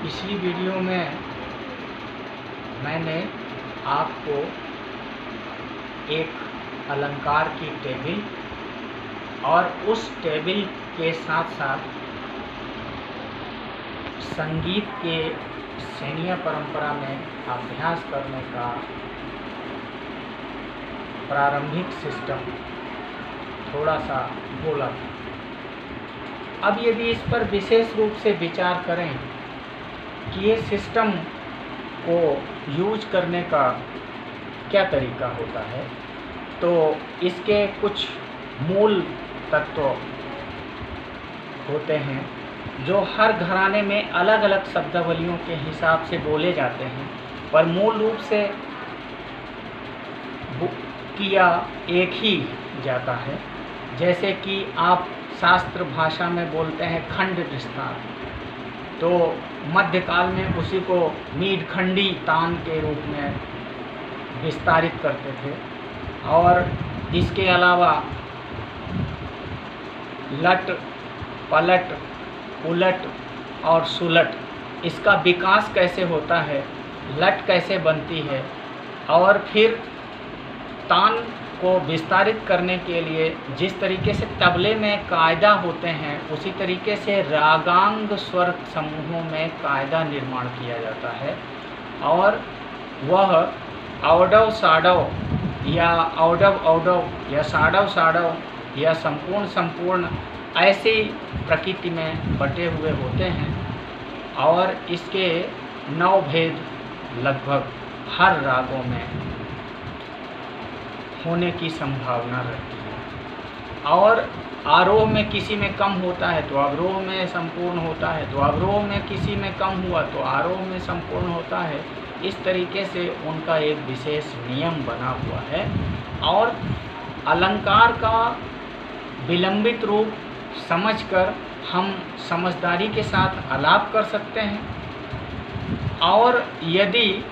इसी वीडियो में मैंने आपको एक अलंकार की टेबल और उस टेबल के साथ साथ संगीत के सैन्य परंपरा में अभ्यास करने का प्रारंभिक सिस्टम थोड़ा सा बोला था। अब यदि इस पर विशेष रूप से विचार करें कि ये सिस्टम को यूज करने का क्या तरीका होता है, तो इसके कुछ मूल तत्व होते हैं जो हर घराने में अलग अलग शब्दावलियों के हिसाब से बोले जाते हैं, पर मूल रूप से किया एक ही जाता है। जैसे कि आप शास्त्र भाषा में बोलते हैं खंड विस्तार, तो मध्यकाल में उसी को मीड खंडी तान के रूप में विस्तारित करते थे। और इसके अलावा लट, पलट, उलट और सुलट, इसका विकास कैसे होता है, लट कैसे बनती है, और फिर तान को विस्तारित करने के लिए जिस तरीके से तबले में कायदा होते हैं, उसी तरीके से रागांग स्वर समूहों में कायदा निर्माण किया जाता है। और वह औडव साडव या औडव औडव या साडव साडव या संपूर्ण संपूर्ण ऐसी प्रकृति में बटे हुए होते हैं। और इसके 9 भेद लगभग हर रागों में होने की संभावना रहती है। और आरोह में किसी में कम होता है तो अवरोह में संपूर्ण होता है, तो अवरोह में किसी में कम हुआ तो आरोह में संपूर्ण होता है। इस तरीके से उनका एक विशेष नियम बना हुआ है। और अलंकार का विलंबित रूप समझकर हम समझदारी के साथ आलाप कर सकते हैं। और यदि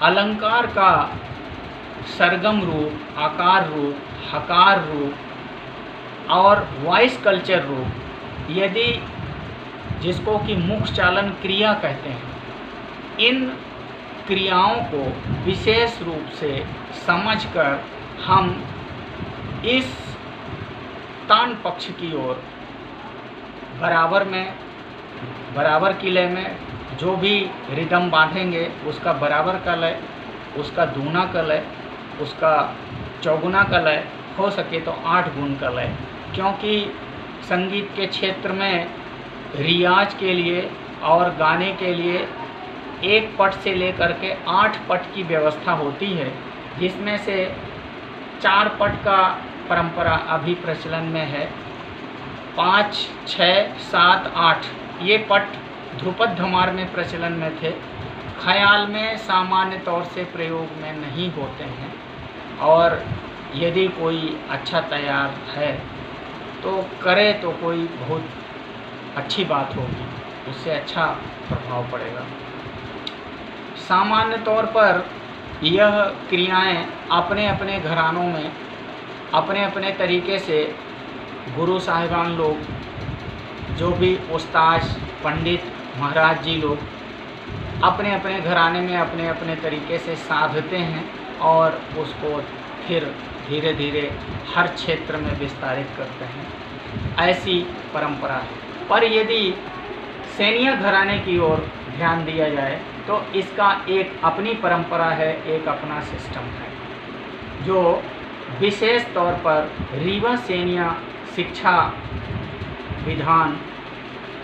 अलंकार का सरगम रूप, आकार रूप, हकार रूप और वॉइस कल्चर रूप, यदि जिसको कि मुख चालन क्रिया कहते हैं, इन क्रियाओं को विशेष रूप से समझकर हम इस तान पक्ष की ओर बराबर की लय में जो भी रिदम बांधेंगे उसका बराबर का लय, उसका दूना का लय, उसका चौगुना का लय, हो सके तो 8 गुण का लय। क्योंकि संगीत के क्षेत्र में रियाज के लिए और गाने के लिए 1 पट से लेकर के 8 पट की व्यवस्था होती है, जिसमें से 4 पट का परंपरा अभी प्रचलन में है। 5, 6, 7, 8 ये पट ध्रुपद धमार में प्रचलन में थे। ख्याल में सामान्य तौर से प्रयोग में नहीं होते हैं। और यदि कोई अच्छा तैयार है तो करे तो कोई बहुत अच्छी बात होगी, उससे अच्छा प्रभाव पड़ेगा। सामान्य तौर पर यह क्रियाएं अपने अपने घरानों में अपने अपने तरीके से गुरु साहिबान लोग, जो भी उस्ताद, पंडित, महाराज जी लोग अपने अपने घराने में अपने अपने तरीके से साधते हैं और उसको फिर धीरे धीरे हर क्षेत्र में विस्तारित करते हैं। ऐसी परंपरा है। पर यदि सैन्य घराने की ओर ध्यान दिया जाए तो इसका एक अपनी परंपरा है, एक अपना सिस्टम है, जो विशेष तौर पर रीवा सैन्य शिक्षा विधान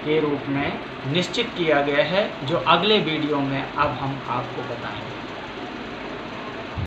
के रूप में निश्चित किया गया है, जो अगले वीडियो में अब हम आपको बताएंगे।